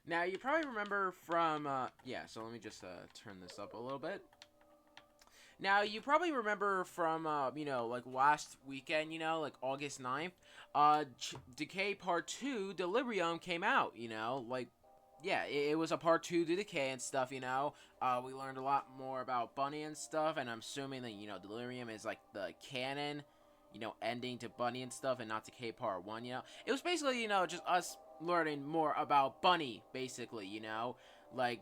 Now, you probably remember from, yeah, so let me just, turn this up a little bit. Now, you probably remember from, like last weekend, like August 9th, Decay Part 2, Delirium came out, like, yeah, it was a Part 2 to Decay and stuff, we learned a lot more about Bunny and stuff, and I'm assuming that, Delirium is, like, the canon, ending to Bunny and stuff, and not Decay Part 1, It was basically, just us learning more about Bunny, basically, like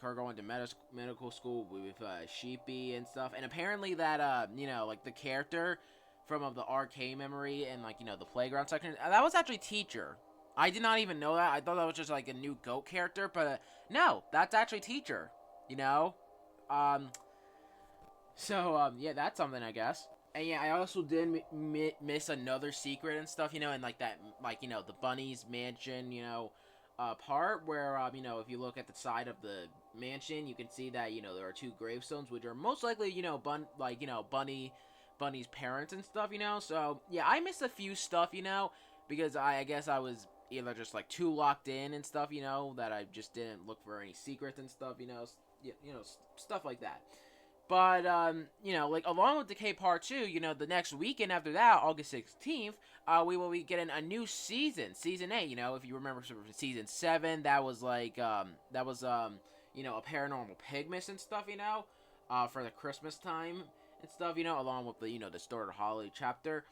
her going to medical school with Sheepy and stuff, and apparently that like the character from of the arcade memory and like the playground section, that was actually Teacher. I did not even know that. I thought that was just like a new goat character, but no, that's actually Teacher. You know, um, yeah, that's something I guess. And yeah, I also did miss another secret and stuff, and like that, like the bunny's mansion, part where if you look at the side of the mansion, you can see that there are two gravestones, which are most likely Bunny's parents and stuff, So yeah, I missed a few stuff, because I guess I was either just like too locked in and stuff, that I just didn't look for any secrets and stuff, stuff like that. But like along with Decay Part 2, the next weekend after that, August 16th, we will be getting a new season 8. If you remember from season 7, that was like a paranormal pigmas and stuff, for the Christmas time and stuff, along with the Story of Holly chapter.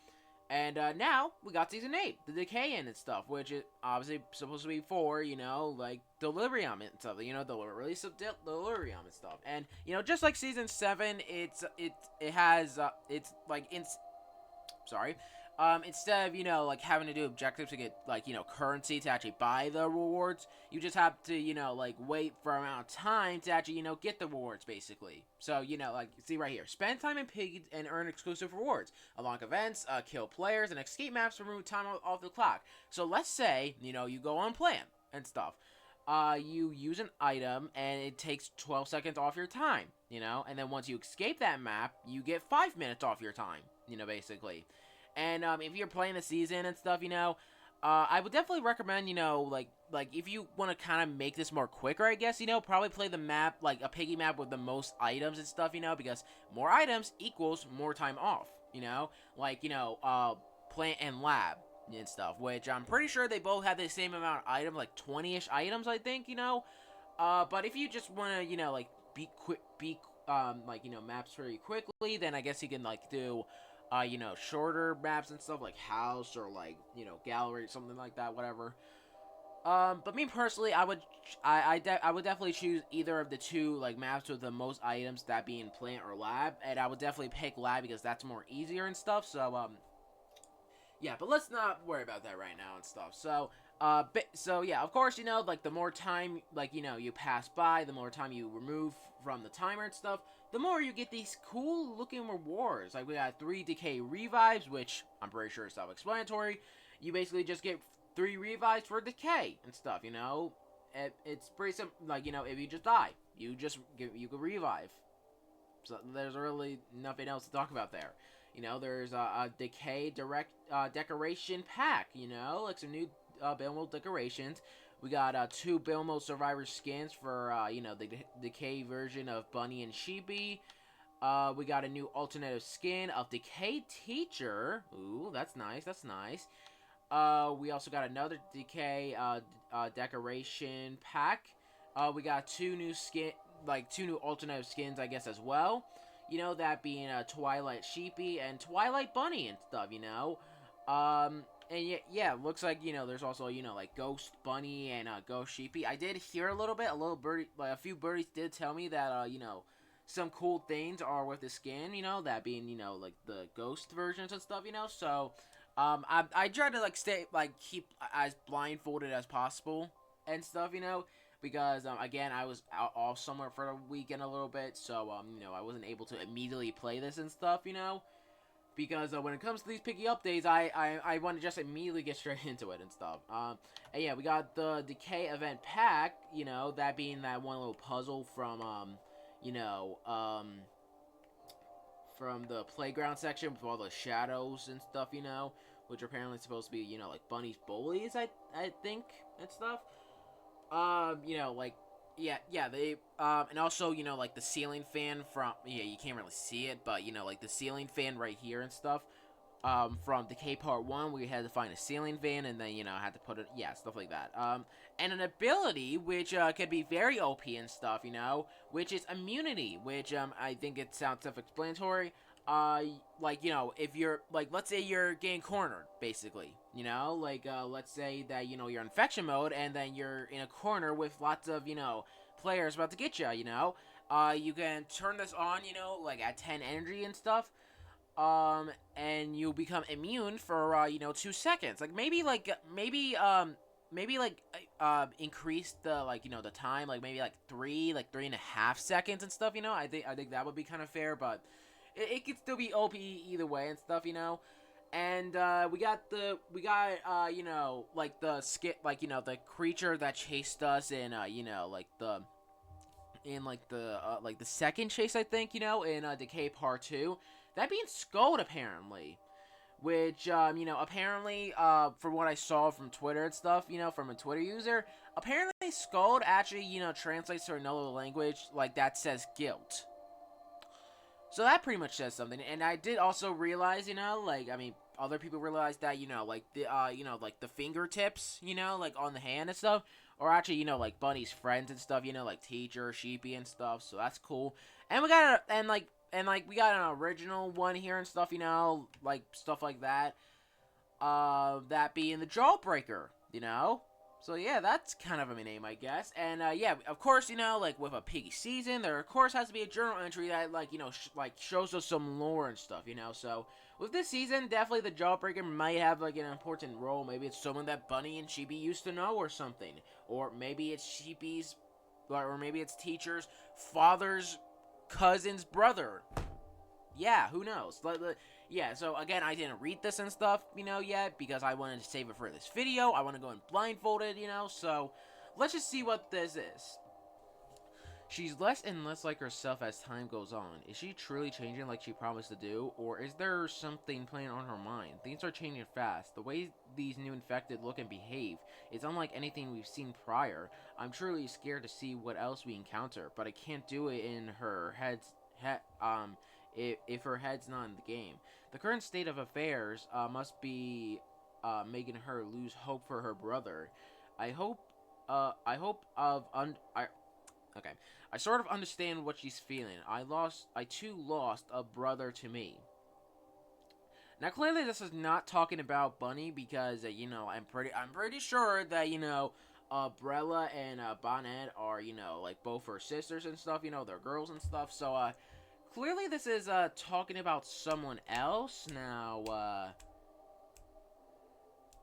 And now we got season 8, the Decaying and stuff, which is obviously supposed to be for, like Delirium and stuff, the release of Delirium and stuff. And, just like season 7, it has, it's like, sorry, instead of, like having to do objectives to get, like, currency to actually buy the rewards, you just have to, like wait for an amount of time to actually, get the rewards, basically. So, like, see right here, spend time in Piggy and earn exclusive rewards, unlock events, kill players, and escape maps to remove time off the clock. So let's say, you go on plan and stuff. You use an item and it takes 12 seconds off your time, and then once you escape that map, you get 5 minutes off your time, basically. And if you're playing the season and stuff, I would definitely recommend, like if you want to kind of make this more quicker, I guess, probably play the map, like a piggy map with the most items and stuff, because more items equals more time off, like, plant and lab and stuff, which I'm pretty sure they both have the same amount of items, like 20-ish items, I think, but if you just want to, like, maps very quickly, then I guess you can, like, do shorter maps and stuff like house or like, gallery, something like that, whatever. But me personally, I would definitely choose either of the two like maps with the most items, that being plant or lab, and I would definitely pick lab because that's more easier and stuff. So yeah, but let's not worry about that right now and stuff. So yeah, of course, like the more time, like, you pass by, the more time you remove from the timer and stuff, the more you get these cool looking rewards. Like, we got 3 Decay revives, which I'm pretty sure is self-explanatory. You basically just get 3 revives for Decay and stuff, It's pretty simple. Like, if you just die, you can revive. So there's really nothing else to talk about there. There's a Decay decoration pack, like some new build mode decorations. We got 2 build mode survivor skins for, the Decay version of Bunny and Sheepy. We got a new alternative skin of Decay Teacher. Ooh, that's nice, that's nice. We also got another Decay decoration pack. We got 2 new 2 new alternative skins, I guess, as well. That being Twilight Sheepy and Twilight Bunny and stuff, and yeah, looks like, there's also, like Ghost Bunny and Ghost Sheepy. I did hear a little bit, a few birdies did tell me that, some cool things are with the skin, that being, like the ghost versions and stuff, so, I try to, like, keep as blindfolded as possible and stuff, because, again, I was off somewhere for a weekend a little bit, so, I wasn't able to immediately play this and stuff, because when it comes to these picky updates, I want to just immediately get straight into it and stuff. And yeah, we got the Decay event pack, that being that one little puzzle from, from the playground section with all the shadows and stuff, which are apparently supposed to be, like Bunny's bullies, I think, and stuff. You know, like, yeah, they, and also, you know, like, the ceiling fan from, yeah, you can't really see it, but, you know, like, the ceiling fan right here and stuff, from Decay Part 1, we had to find a ceiling fan, and then, you know, had to put it, yeah, stuff like that, and an ability, which, could be very OP and stuff, you know, which is immunity, which, I think it sounds self-explanatory, like, you know, if you're, like, let's say you're getting cornered, basically, you know, like, let's say that, you know, you're in infection mode, and then you're in a corner with lots of, you know, players about to get you know, you can turn this on, you know, like, at 10 energy and stuff, and you become immune for, you know, 2 seconds, like, maybe, like, increase the, like, you know, the time, like, maybe, like, 3.5 seconds and stuff, you know, I think that would be kind of fair, but it could still be OP either way and stuff, you know. And we got you know, like the like, you know, the creature that chased us in you know, like the like the second chase, I think, you know, in Decay Part 2. That being Scold, apparently. Which, you know, apparently, from what I saw from Twitter and stuff, you know, from a Twitter user, apparently Scold actually, you know, translates to another language, like, that says guilt. So that pretty much says something, and I did also realize, you know, like, I mean, other people realized that, you know, like, the, you know, like, the fingertips, you know, like, on the hand and stuff, or actually, you know, like, Bunny's friends and stuff, you know, like, Teacher, Sheepy and stuff, so that's cool. And we got, we got an original one here and stuff, you know, like, stuff like that, that being the Jawbreaker, you know? So yeah, that's kind of a name, I guess. And yeah, of course, you know, like with a Piggy season, there of course has to be a journal entry that, like, you know, like shows us some lore and stuff, you know. So with this season, definitely the Jawbreaker might have like an important role. Maybe it's someone that Bunny and Sheepy used to know or something, or maybe it's Sheepy's, or maybe it's Teacher's father's cousin's brother. Yeah, who knows? Yeah, so again, I didn't read this and stuff, you know, yet, because I wanted to save it for this video. I want to go in blindfolded, you know, so let's just see what this is. She's less and less like herself as time goes on. Is she truly changing like she promised to do, or is there something playing on her mind? Things are changing fast. The way these new infected look and behave is unlike anything we've seen prior. I'm truly scared to see what else we encounter, but I can't do it in her if her head's not in the game. The current state of affairs must be making her lose hope for her brother. I sort of understand what she's feeling. I too lost a brother to me. Now, clearly, this is not talking about Bunny because, you know, I'm pretty sure that, you know, Brella and Bonnet are, you know, like both her sisters and stuff. You know, they're girls and stuff. So, clearly, this is talking about someone else. Now,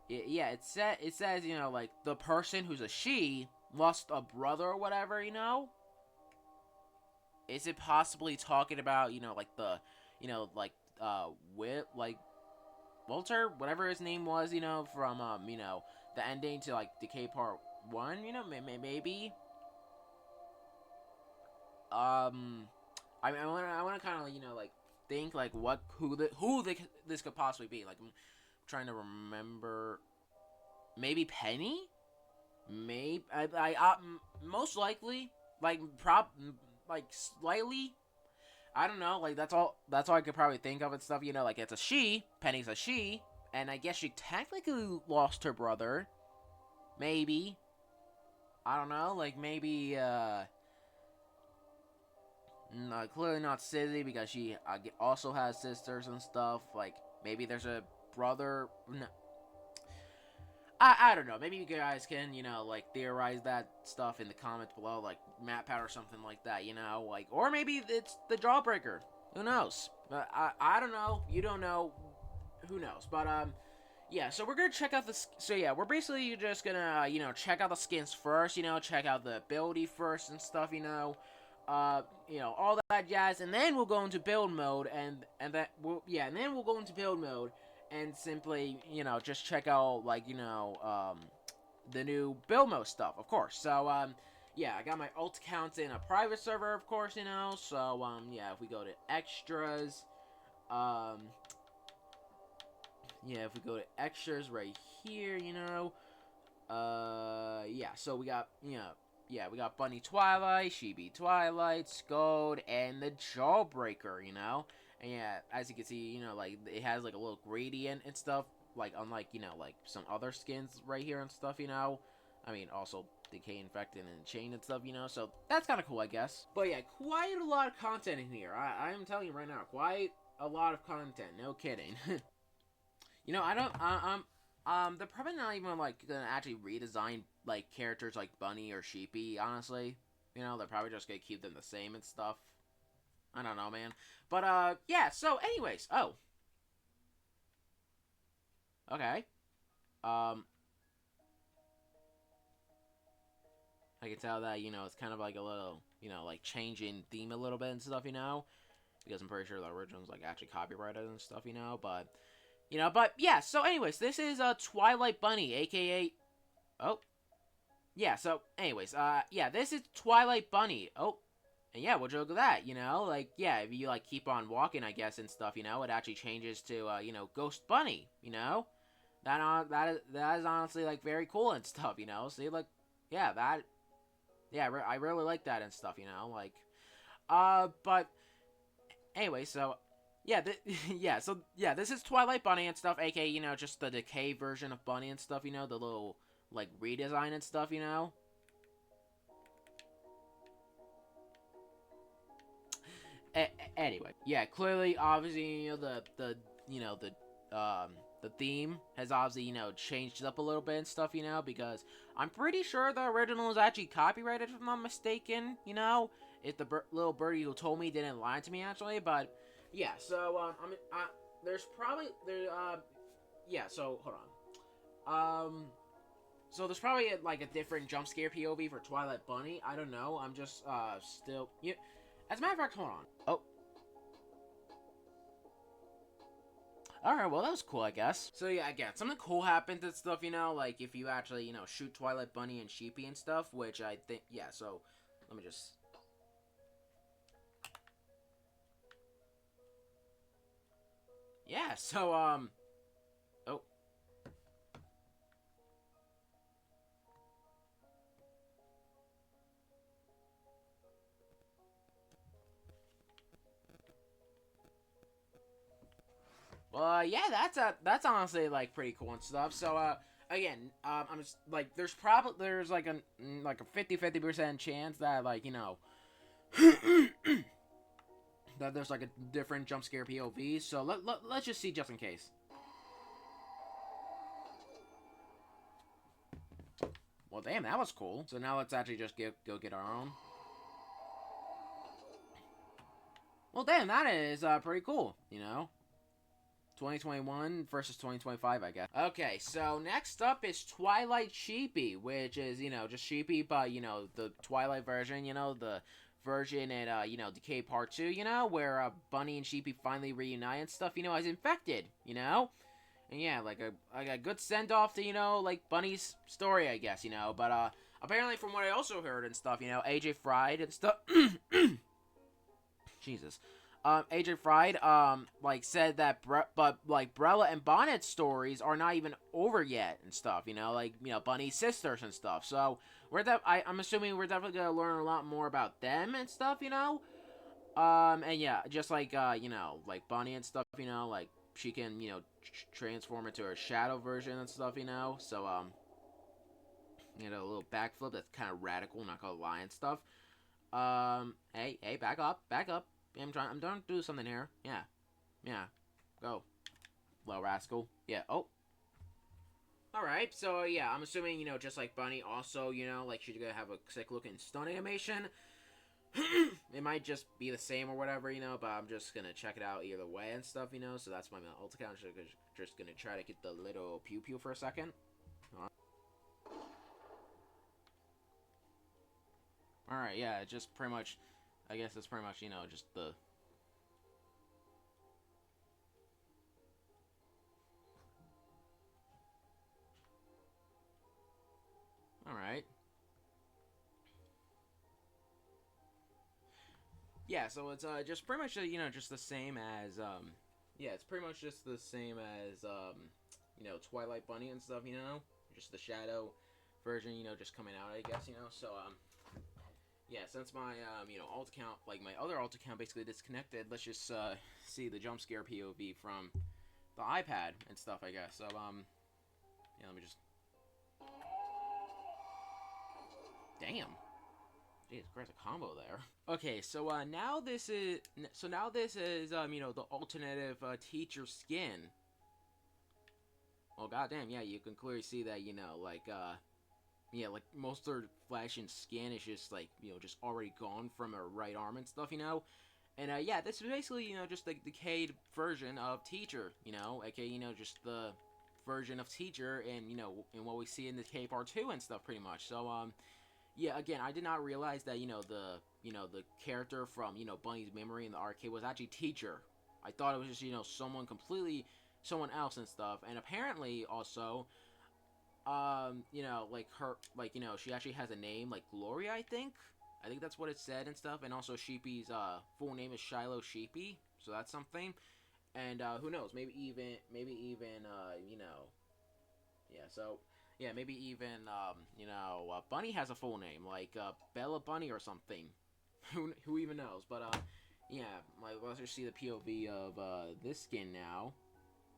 yeah, it says, you know, like the person who's a she lost a brother or whatever. You know. Is it possibly talking about, you know, like the, you know, like, Walter, whatever his name was, you know, from, you know, the ending to, like, Decay Part 1, you know, maybe? I want to kind of, you know, like, think, like, this could possibly be. Like, I'm trying to remember, maybe Penny? Maybe, most likely, like, like, slightly, I don't know, like, that's all I could probably think of and stuff, you know, like, it's a she, Penny's a she, and I guess she technically lost her brother, maybe, I don't know, like, maybe, no, clearly not Sizzy, because she also has sisters and stuff, like, maybe there's a brother, no, I don't know. Maybe you guys can, you know, like, theorize that stuff in the comments below, like, MatPat or something like that, you know, like, or maybe it's the Jawbreaker. Who knows? But I don't know. You don't know. Who knows? But, yeah, so we're gonna check out so yeah, we're basically just gonna, you know, check out the skins first, you know, check out the ability first and stuff, you know, all that jazz, and then we'll go into build mode, and then we'll go into build mode, and simply, you know, just check out, like, you know, the new build mode stuff, of course. So, yeah, I got my ult counts in a private server, of course, you know, so, yeah, if we go to extras, yeah, if we go to extras right here, you know, Yeah, so we got, yeah, we got Bunny Twilight, Sheepy Twilight, Scold, and the Jawbreaker, And yeah, as you can see, like, it has, like, a little gradient and stuff, like, unlike, like, some other skins right here and stuff, I mean, also Decay, Infected, and Chain and stuff, so that's kind of cool, I guess. But yeah, quite a lot of content in here. I am telling you right now, quite a lot of content, no kidding. They're probably not even, like, gonna actually redesign, like, characters like Bunny or Sheepy, honestly. They're probably just gonna keep them the same and stuff. I don't know, man. But, yeah, so, anyways, oh. Okay. I can tell that, it's kind of like a little, like, change in theme a little bit and stuff, Because I'm pretty sure the original's, like, actually copyrighted and stuff, but... but yeah, so anyways, this is Twilight Bunny, aka... Oh. Yeah, so anyways, yeah, this is Twilight Bunny. Oh. And yeah, we'll joke with that, like, yeah, if you, like, keep on walking, I guess, and stuff, it actually changes to, Ghost Bunny, That is honestly, like, very cool and stuff, See, like, yeah, that... Yeah, I really like that and stuff, like... But... Anyway, so... Yeah, yeah, this is Twilight Bunny and stuff, aka, just the Decay version of Bunny and stuff, the little, like, redesign and stuff, Anyway, yeah, clearly, obviously, the theme has obviously, changed up a little bit and stuff, because I'm pretty sure the original is actually copyrighted, if I'm not mistaken, If the little birdie who told me didn't lie to me, actually, but... Yeah, so, there's probably, yeah, so, hold on. So there's probably, like, a different jump scare POV for Twilight Bunny. I don't know. I'm just, still, yeah. As a matter of fact, hold on. Oh. Alright, well, that was cool, I guess. So, yeah, again, something cool happens and stuff, like, if you actually, shoot Twilight Bunny and Sheepy and stuff, which I think, yeah, so, let me just... Yeah, so, oh. Well, yeah, that's honestly, like, pretty cool and stuff. So, again, I'm just, like, there's like a 50% chance that, like, that there's, like, a different jump scare POV, so let's just see just in case. Well, damn, that was cool. So now let's actually just go get our own. Well, damn, that is pretty cool, 2021 versus 2025, I guess. Okay, so next up is Twilight Sheepy, which is, just Sheepy, but, the Twilight version, the version in, Decay Part 2, where, Bunny and Sheepy finally reunite and stuff, as Infected, And yeah, like a good send-off to, like, Bunny's story, I guess, but, apparently from what I also heard and stuff, AJ Fried and stuff, Jesus, AJ Fried, like, said that, Brella and Bonnet's stories are not even over yet and stuff, like, Bunny's sisters and stuff, so, I'm assuming we're definitely gonna learn a lot more about them and stuff, and yeah, just like, like, Bunny and stuff, like, she can, transform into her shadow version and stuff, so, a little backflip that's kind of radical, not gonna lie and stuff. Hey, back up. I'm trying to do something here. Yeah, go, little rascal. Yeah, oh. Alright, so, yeah, I'm assuming, just like Bunny, also, like, she's gonna have a sick-looking stun animation. It might just be the same or whatever, but I'm just gonna check it out either way and stuff, so that's my ult account. Just gonna try to get the little pew-pew for a second. Alright, yeah, just pretty much, I guess it's pretty much, just the... Alright. Yeah, so it's, just pretty much, just the same as, yeah, it's pretty much just the same as, Twilight Bunny and stuff, just the shadow version, you know, just coming out, I guess, you know. So yeah, since my you know, alt account, like my other alt account, basically disconnected, let's just see the jump scare POV from the iPad and stuff, I guess. So yeah, let me just. Damn. Jesus Christ, a combo there. Okay, so now this is you know, the alternative teacher skin. Well, goddamn, yeah, you can clearly see that, you know, like yeah, like most of her flesh and skin is just like, you know, just already gone from her right arm and stuff, you know. And yeah, this is basically, you know, just the decayed version of teacher, you know, aka, you know, just the version of teacher, and you know, in what we see in Decay Part 2 and stuff, pretty much. So yeah, again, I did not realize that, you know, the character from, you know, Bunny's Memory in the arcade was actually teacher. I thought it was just, you know, someone else and stuff. And apparently also, you know, like her, like, you know, she actually has a name, like Gloria, I think that's what it said and stuff. And also Sheepy's full name is Shiloh Sheepy, so that's something. And who knows, maybe even you know, yeah, so yeah, maybe even you know, Bunny has a full name, like Bella Bunny or something. Who even knows? But yeah, like, let's just see the POV of this skin now,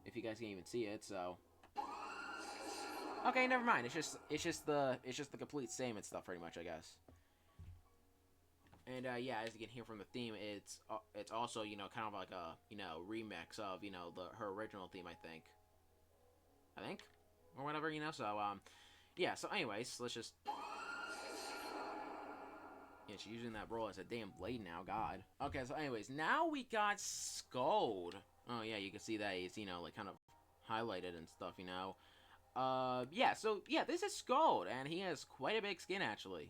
if you guys can even see it. So okay, never mind. It's just the complete same and stuff, pretty much, I guess. And yeah, as you can hear from the theme, it's also, you know, kind of like a, you know, remix of, you know, her original theme, I think, or whatever, you know. So yeah. So anyways, let's just. Yeah, she's using that role as a damn blade now. God. Okay. So anyways, now we got Scold. Oh yeah, you can see that he's, you know, like kind of highlighted and stuff, you know. Yeah. So yeah, this is Scold, and he has quite a big skin actually.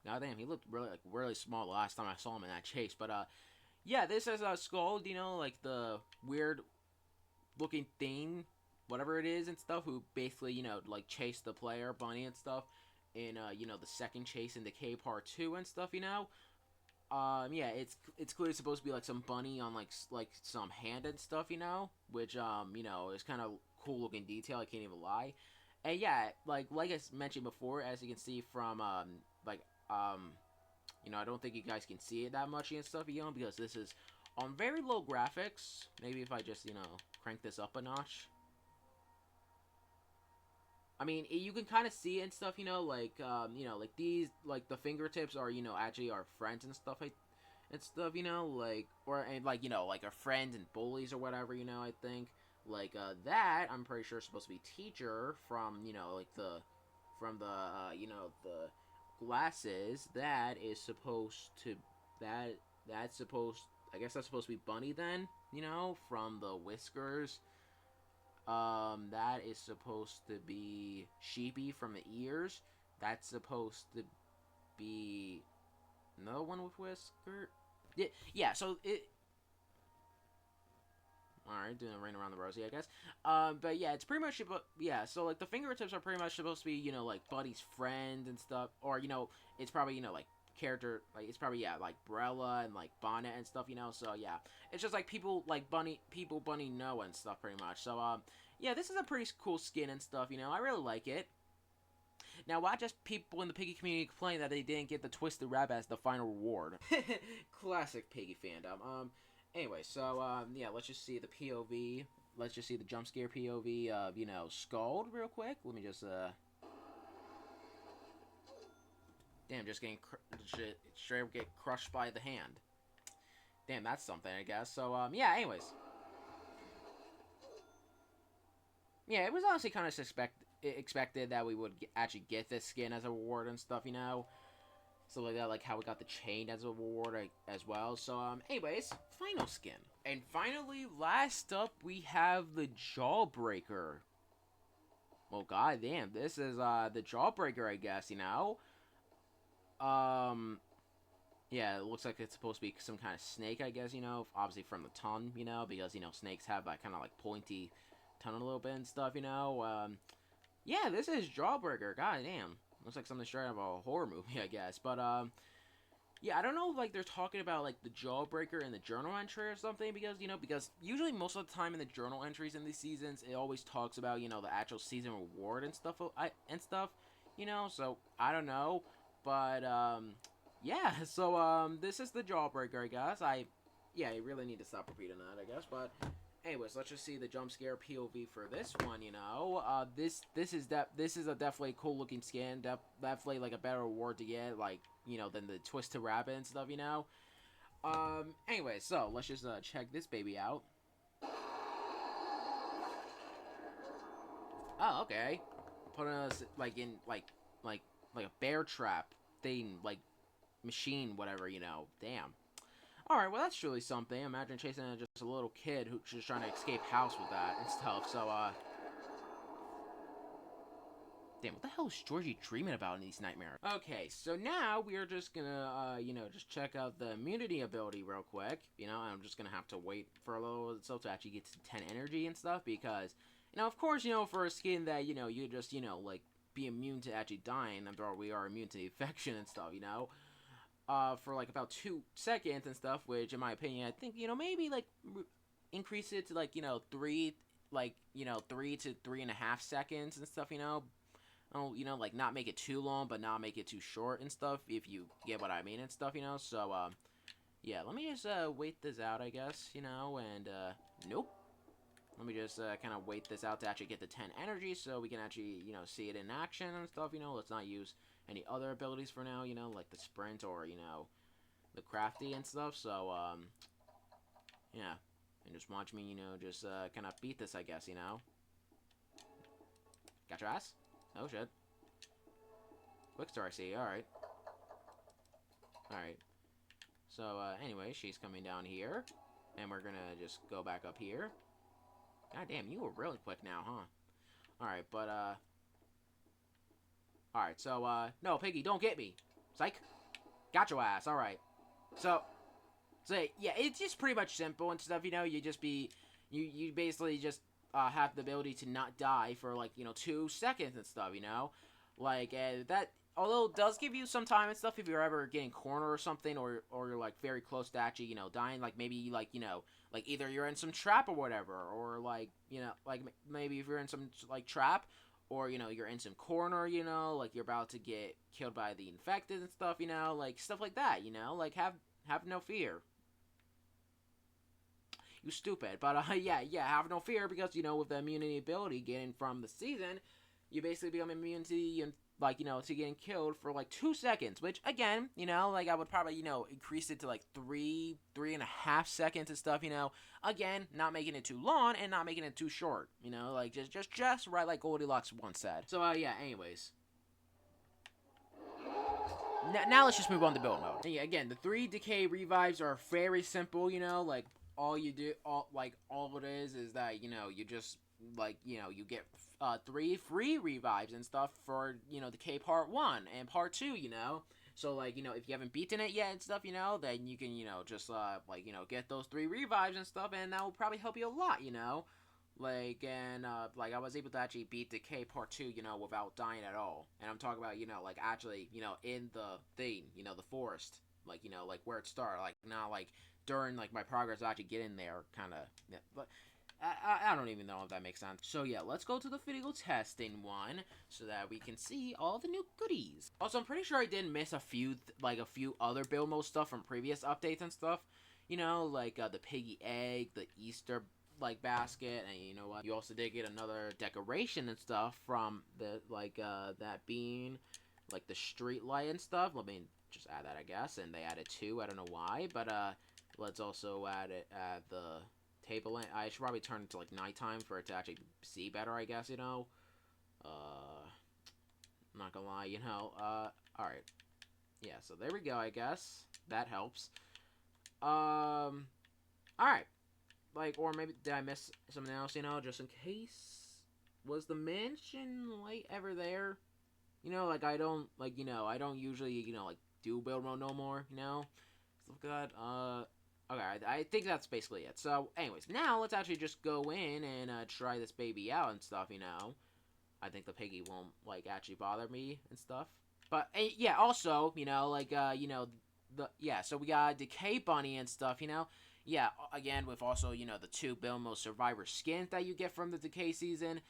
Goddamn, he looked really small the last time I saw him in that chase. But yeah, this is Scold, you know, like the weird looking thing, whatever it is and stuff, who basically, you know, like chased the player Bunny and stuff in you know, the second chase in Decay Part 2 and stuff, you know. Yeah, it's clearly supposed to be like some bunny on like some hand and stuff, you know, which you know, is kind of cool looking detail, I can't even lie. And yeah, like I mentioned before, as you can see from like you know, I don't think you guys can see it that much and stuff, you know, because this is on very low graphics. Maybe if I just, you know, crank this up a notch. I mean, you can kind of see it and stuff, you know, like these, like the fingertips are, you know, actually our friends and stuff, and stuff, you know, like, or, and like, you know, like our friends and bullies or whatever, you know, I think. Like, that, I'm pretty sure is supposed to be teacher from, you know, like you know, the glasses. That is supposed to, that's supposed, I guess that's supposed to be Bunny then, you know, from the whiskers. That is supposed to be Sheepy from the ears. That's supposed to be another one with whisker. Yeah, so it. Alright, doing a rain around the rosy, I guess. But yeah, it's pretty much, yeah, so like the fingertips are pretty much supposed to be, you know, like Buddy's friend and stuff. Or, you know, it's probably, you know, like character, like it's probably, yeah, like Brella and like Bonnet and stuff, you know. So yeah, it's just like people Bunny know and stuff, pretty much. So yeah, this is a pretty cool skin and stuff, you know. I really like it. Now, why just people in the Piggy community complain that they didn't get the Twisted Rabbit as the final reward? Classic Piggy fandom. Anyway, so yeah, let's just see the POV. Let's just see the jump scare POV of, you know, Scold real quick. Let me just damn, just getting straight up get crushed by the hand. Damn, that's something, I guess. So yeah, anyways. Yeah, it was honestly kind of expected that we would actually get this skin as a reward and stuff, you know. So like that, like how we got the chain as a reward as well. So anyways, final skin. And finally, last up, we have the Jawbreaker. Well, goddamn, this is the Jawbreaker, I guess, you know. Yeah, it looks like it's supposed to be some kind of snake, I guess, you know, obviously from the tongue, you know, because, you know, snakes have that kind of like pointy tongue a little bit and stuff, you know. Yeah, this is Jawbreaker. Goddamn. Looks like something straight out of a horror movie, I guess. But, yeah, I don't know if, like, they're talking about, like, the Jawbreaker in the journal entry or something, because, you know, because usually most of the time in the journal entries in these seasons, it always talks about, you know, the actual season reward and stuff, you know, so I don't know, but, yeah, so, this is the Jawbreaker, I guess. Yeah, I really need to stop repeating that, I guess, but anyways, let's just see the jump scare POV for this one, you know. This is a definitely cool looking skin, definitely, like, a better reward to get, like, you know, than the Twisted Rabbit and stuff, you know. Anyway, so, let's just, check this baby out. Oh, okay. Putting us, like, in, like a bear trap thing, like, machine, whatever, you know. Damn. Alright, well, that's really something. Imagine chasing just a little kid who's just trying to escape house with that and stuff, so, damn, what the hell is Georgie dreaming about in these nightmares? Okay, so now we're just gonna, you know, just check out the immunity ability real quick. You know, I'm just gonna have to wait for a little so to actually get to 10 energy and stuff, because, you know, of course, you know, for a skin that, you know, you just, you know, like, be immune to actually dying, after all, we are immune to the infection and stuff, you know? For, like, about 2 seconds and stuff, which, in my opinion, I think, you know, maybe, like, increase it to, like, you know, 3 to 3.5 seconds and stuff, you know? Oh, you know, like, not make it too long, but not make it too short and stuff, if you get what I mean and stuff, you know? So, yeah, let me just, wait this out, I guess, you know, and, nope. Let me just, kind of wait this out to actually get the 10 energy, so we can actually, you know, see it in action and stuff, you know? Let's not use any other abilities for now, you know, like the sprint or, you know, the crafty and stuff, so, yeah. And just watch me, you know, just, kind of beat this, I guess, you know? Got your ass? Oh, shit. Quick store, I see. Alright. Alright. So, anyway, she's coming down here. And we're gonna just go back up here. God damn, you were really quick now, huh? Alright, but, alright, so, no, Piggy, don't get me. Psych. Got your ass. Alright. So, yeah, it's just pretty much simple and stuff, you know? You just be... You basically just... have the ability to not die for, like, you know, 2 seconds and stuff, you know? Like, that, although it does give you some time and stuff if you're ever getting cornered or something, or you're, like, very close to actually, you know, dying, like, maybe, like, you know, like, either you're in some trap or whatever, or, like, you know, like, maybe if you're in some, like, trap, or, you know, you're in some corner, you know, like, you're about to get killed by the infected and stuff, you know, like, stuff like that, you know? Like, have no fear. You stupid. But, yeah, have no fear, because, you know, with the immunity ability getting from the season, you basically become immune to, like, you know, to getting killed for, like, 2 seconds, which, again, you know, like, I would probably, you know, increase it to, like, 3.5 seconds and stuff, you know, again, not making it too long, and not making it too short, you know, like, just right, like Goldilocks once said. So, yeah, anyways. Now let's just move on to build mode. And yeah, again, the 3 decay revives are very simple, you know, like, all it is that, you know, you just, like, you know, you get 3 free revives and stuff for, you know, Decay Part 1 and Part 2, you know? So, like, you know, if you haven't beaten it yet and stuff, you know, then you can, you know, just, like, you know, get those 3 revives and stuff, and that will probably help you a lot, you know? Like, and, like, I was able to actually beat Decay Part 2, you know, without dying at all. And I'm talking about, you know, like, actually, you know, in the thing, you know, the forest. Like, you know, like, where it started. Like, not, like, during, like, my progress of actually getting there, kind of, yeah, but I don't even know if that makes sense. So, yeah, let's go to the video testing one, so that we can see all the new goodies. Also, I'm pretty sure I did miss a few other build mode stuff from previous updates and stuff, you know, like, the piggy egg, the Easter, like, basket, and you know what, you also did get another decoration and stuff from the, like, that being, like, the street light and stuff. Let me just add that, I guess, and they added 2, I don't know why, but, let's also add the table. I should probably turn it to, like, nighttime for it to actually see better, I guess, you know. Not gonna lie, you know. Alright. Yeah, so there we go, I guess. That helps. Alright. Like, or maybe, did I miss something else, you know, just in case? Was the mansion light ever there? You know, like, I don't, like, you know, I don't usually, you know, like, do build mode no more, you know? So, God, okay, I think that's basically it. So, anyways, now let's actually just go in and try this baby out and stuff, you know. I think the piggy won't, like, actually bother me and stuff. But, yeah, also, you know, like, you know, so we got Decay Bunny and stuff, you know. Yeah, again, with also, you know, the 2 build mode survivor skins that you get from the Decay season.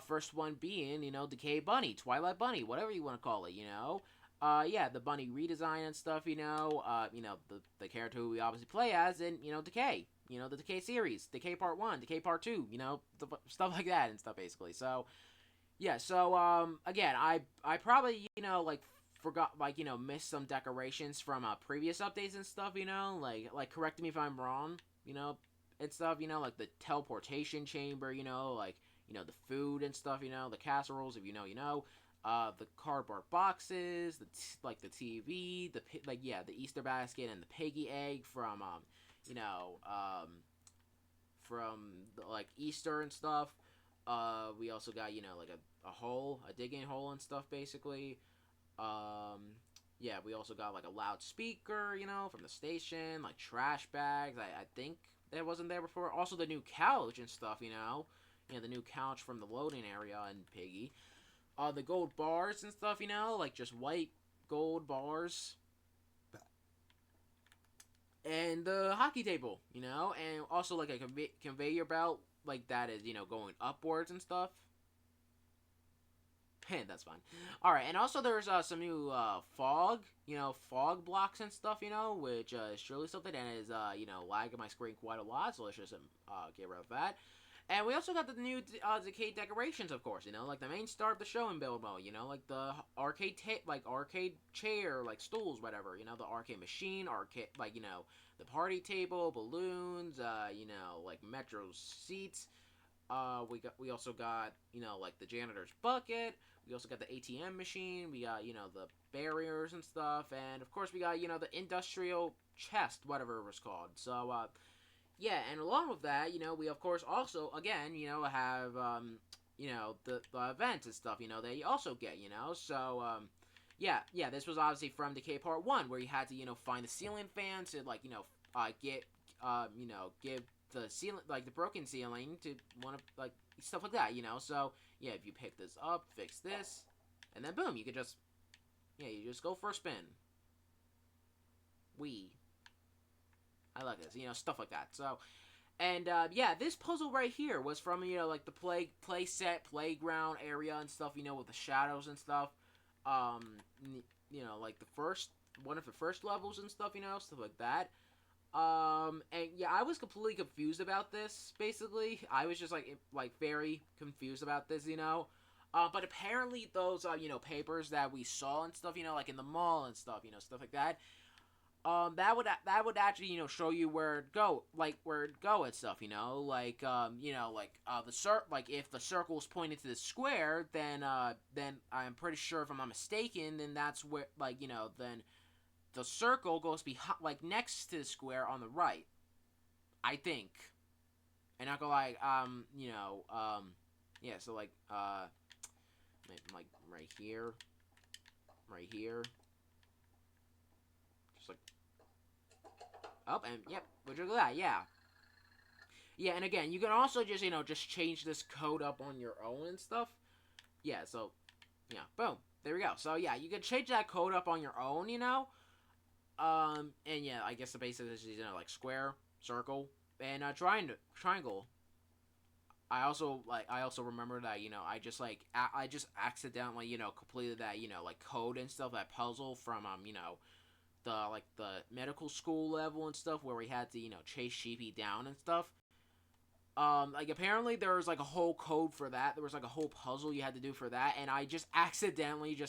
First one being, Decay Bunny, Twilight Bunny, whatever you want to call it, yeah, the bunny redesign and stuff, the character who we obviously play as in, Decay, the Decay series, Decay Part 1, Decay Part 2, stuff like that and stuff, basically. So, yeah, so, again, I probably, forgot, missed some decorations from, previous updates and stuff, like, correct me if I'm wrong, and stuff, like the teleportation chamber, the food and stuff, the casseroles, if you know, the cardboard boxes, the TV, the Easter basket and the piggy egg from, from Easter and stuff. We also got, like a hole, a digging hole and stuff, basically. Yeah, we also got like a loudspeaker, from the station, like trash bags. I think that wasn't there before. Also the new couch and stuff, the new couch from the loading area in Piggy. The gold bars and stuff, like just white gold bars. And the hockey table, and also like a conveyor belt, like that is, going upwards and stuff. That's fun. Alright, and also there's some new fog, fog blocks and stuff, which is surely something that is, lagging my screen quite a lot, so let's just get rid of that. And we also got the new Decay decorations, of course, like the main star of the show in build mode, like the arcade arcade chair, like stools, whatever, the arcade machine, the party table, balloons, like Metro seats. We also got, like the janitor's bucket. We also got the ATM machine. We got, the barriers and stuff. And, of course, we got, the industrial chest, whatever it was called. So, yeah, and along with that, we, of course, also, again, have, the events and stuff, they also get, So, yeah, this was obviously from Decay Part 1, where you had to, find the ceiling fan to, like, get, give the ceiling, like the broken ceiling, to one of like stuff like that, So yeah, if you pick this up, fix this, and then boom, you could just you just go for a spin. I like this, stuff like that. So, and yeah, this puzzle right here was from like the play set playground area and stuff, with the shadows and stuff. Like the first one of the first levels and stuff, stuff like that. And yeah, I was completely confused about this, basically. I was just, like very confused about this, But apparently those, papers that we saw and stuff, like in the mall and stuff, stuff like that, that would actually, show you where it go and stuff, like, like, if the circle's pointing to the square, then I'm pretty sure, if I'm not mistaken, then that's where, like, then the circle goes behind, like, next to the square on the right, I think. And I go like, yeah, so like, right here, just like, oh, and yep, would you look at that? Yeah. Yeah, and again, you can also just, just change this code up on your own and stuff. Yeah, so, yeah, boom, there we go. So yeah, you can change that code up on your own, and yeah, I guess the basics is, like square, circle, and triangle. I also remember that, I just accidentally, completed that, like code and stuff, that puzzle from, the medical school level and stuff, where we had to, chase Sheepy down and stuff. Like, apparently there was, like, a whole code for that. There was, like, a whole puzzle you had to do for that, and I just accidentally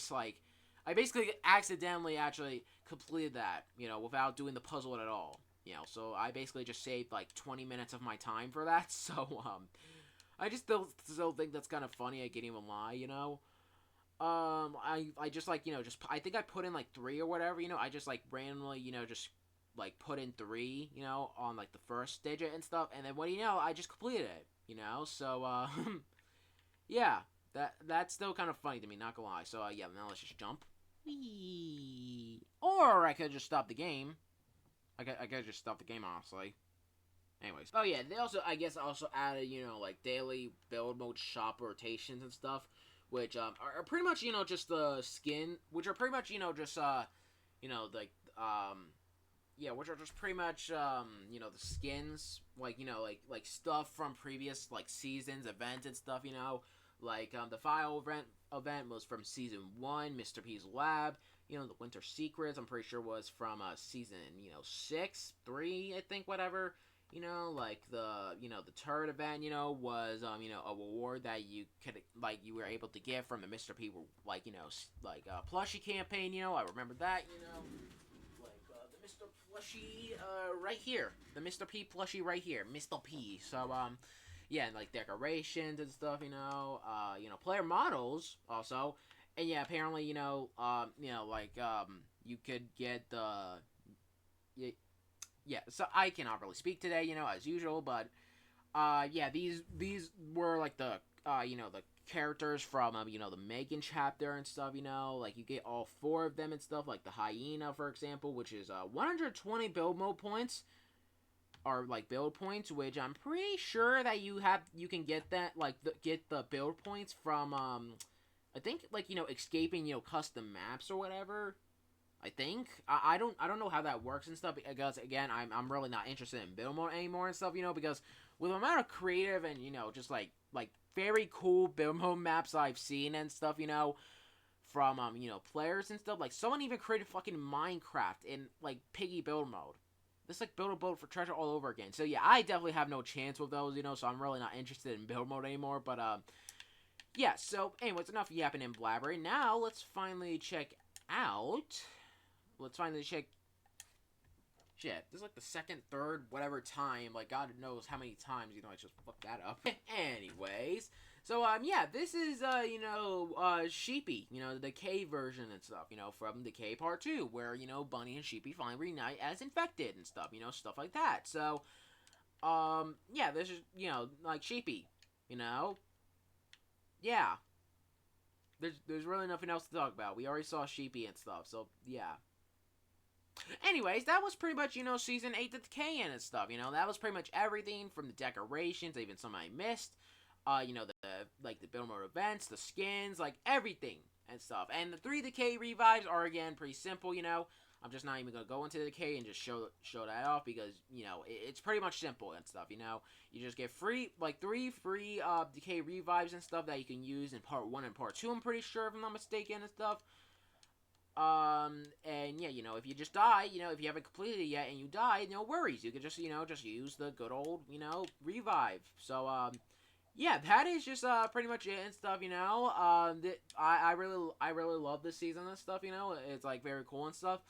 I basically accidentally actually completed that, without doing the puzzle at all. So I basically just saved, like, 20 minutes of my time for that, so, I just still think that's kind of funny, I can't even lie, I just, like, I think I put in, like, 3 or whatever, I just, like, randomly, just, like, put in 3, on, like, the first digit and stuff, and then, what do you know, I just completed it, so, yeah, that's still kind of funny to me, not gonna lie, so, yeah, now let's just jump. Whee! Or I could just stop the game. I could just stop the game, honestly. Anyways. Oh, yeah, they also, I guess, added, like, daily build mode shop rotations and stuff, which, are pretty much, just the skin, which are pretty much, just, like, yeah, which are just pretty much, the skins, like, like stuff from previous, like, seasons, events, and stuff, The file event was from season 1, Mr. P's Lab. The Winter Secrets, I'm pretty sure was from season 6, 3, I think, whatever. The turret event, was a reward that you could you were able to get from the Mr. P plushie campaign. I remember that. The Mr. Plushie right here, the Mr. P plushie right here, Mr. P. So yeah, and decorations and stuff. Player models also, and yeah, apparently you could get the. Yeah, so I cannot really speak today, as usual, but yeah, these were the the characters from the Megan chapter and stuff, you get all 4 of them and stuff, like the hyena, for example, which is 120 build mode points, or build points, which I'm pretty sure that you can get that get the build points from I think escaping custom maps or whatever. I think I don't know how that works and stuff, because again I'm really not interested in build mode anymore and stuff, because with the amount of creative and just very cool build mode maps I've seen and stuff, from players and stuff, someone even created fucking Minecraft in Piggy build mode. This build a boat for treasure all over again. So yeah, I definitely have no chance with those, so I'm really not interested in build mode anymore. But yeah, so anyways, enough yapping and blabbering. Now let's finally check out. Shit, this is the second, third, whatever time, God knows how many times, I just fucked that up. Anyways, so, yeah, this is, Sheepy, the Decay version and stuff, from Decay Part 2, where, Bunny and Sheepy finally reunite as infected and stuff, stuff like that. So, yeah, this is, Sheepy, yeah. There's really nothing else to talk about. We already saw Sheepy and stuff, so, yeah. Anyways, that was pretty much, Season 8 to Decaying and stuff, that was pretty much everything from the decorations, even some I missed, the build mode events, the skins, everything and stuff. And the 3 Decay revives are, again, pretty simple, I'm just not even going to go into the Decay and just show that off, because, it's pretty much simple and stuff, You just get 3 free Decay revives and stuff that you can use in Part 1 and Part 2, I'm pretty sure, if I'm not mistaken, and stuff. And yeah, if you just die, if you haven't completed it yet and you die, no worries. You could just, just use the good old, revive. So, yeah, that is just, pretty much it and stuff, I really love this season and stuff, It's, very cool and stuff.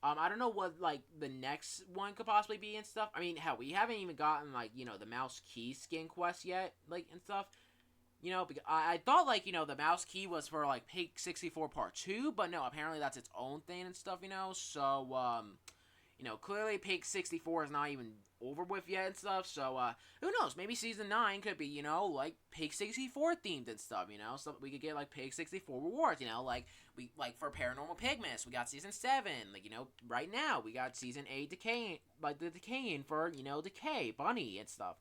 I don't know what, the next one could possibly be and stuff. I mean, hell, we haven't even gotten, the mouse key skin quest yet, and stuff. Because I thought, the mouse key was for, Pig 64 Part 2, but no, apparently that's its own thing and stuff, so, clearly Pig 64 is not even over with yet and stuff, so, who knows, maybe Season 9 could be, Pig 64 themed and stuff, so we could get, Pig 64 rewards, for Paranormal Pigmas, we got Season 7, right now, we got Season 8 Decaying, the Decaying for, Decay, Bunny, and stuff.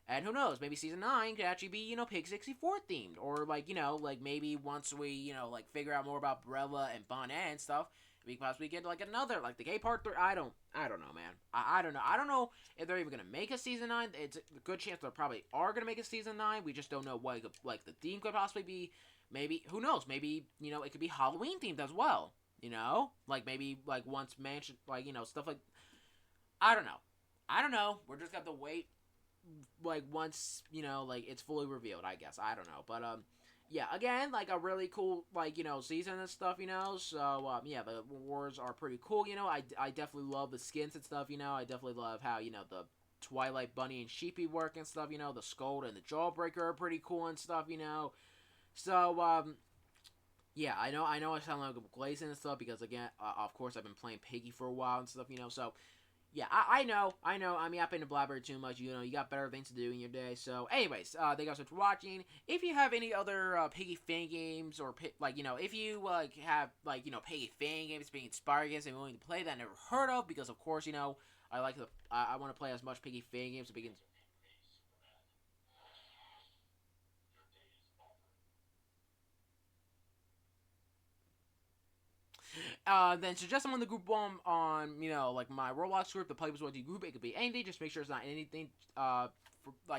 And who knows, maybe Season 9 could actually be, Pig 64 themed. Or, maybe once we, figure out more about Brella and Bonnet and stuff, we could possibly get, another, Decay Part 3. I don't know, man. I don't know. I don't know if they're even going to make a Season 9. It's a good chance they probably are going to make a Season 9. We just don't know what, the theme could possibly be. Maybe, who knows, maybe, it could be Halloween themed as well. Maybe, once mansion, stuff like, I don't know. We're just going to have to wait. Once, it's fully revealed, I guess. I don't know. But, yeah, again, a really cool, season and stuff, So, yeah, the rewards are pretty cool, I definitely love the skins and stuff, I definitely love how, the Twilight Bunny and Sheepy work and stuff, the Scold and the Jawbreaker are pretty cool and stuff, So, yeah, I know I sound like I'm glazing and stuff, because, again, of course, I've been playing Piggy for a while and stuff, so... Yeah, I know, I'm yapping and blabbering too much, you got better things to do in your day, so, anyways, thank you guys for watching. If you have any other, Piggy fan games, or, if you, have, Piggy fan games being inspired against and willing to play that I never heard of, because, of course, I want to play as much Piggy fan games to begin... then suggest them on the group on, you know, like my Roblox group, the Players What Do group. It could be anything. Just make sure it's not anything,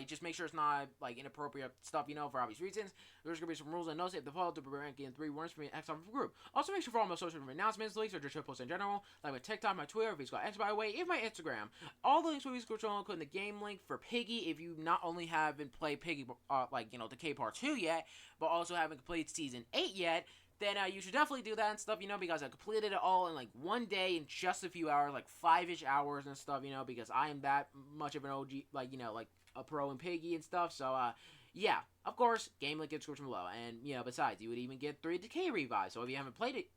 just make sure it's not, like, inappropriate stuff, you know, for obvious reasons. There's gonna be some rules and notes if the follow to prevent getting 3 warnings from being X off of the group. Also, make sure for all my social media announcements, links, or just posts in general, like my TikTok, my Twitter, if he's got X by the way, even my Instagram. All the links will be scrolled including the game link for Piggy if you not only haven't played Piggy, like, you know, Decay Part 2 yet, but also haven't completed Season 8 yet. Then you should definitely do that and stuff, you know, because I completed it all in, like, one day in just a few hours, like, 5-ish hours and stuff, you know, because I am that much of an OG, like, you know, like, a pro in Piggy and stuff, so, yeah, of course, game link in the description below, and, you know, besides, you would even get 3 Decay revives, so if you haven't played it,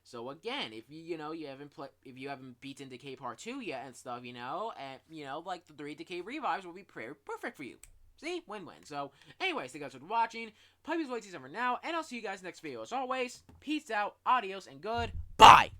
so again, if you know, if you haven't beaten Decay Part 2 yet and stuff, you know, and, you know, like, the 3 Decay revives will be perfect for you. See? Win-win. So, anyways, thank you guys for watching. Play these for now, and I'll see you guys next video. As always, peace out, adios, and goodbye!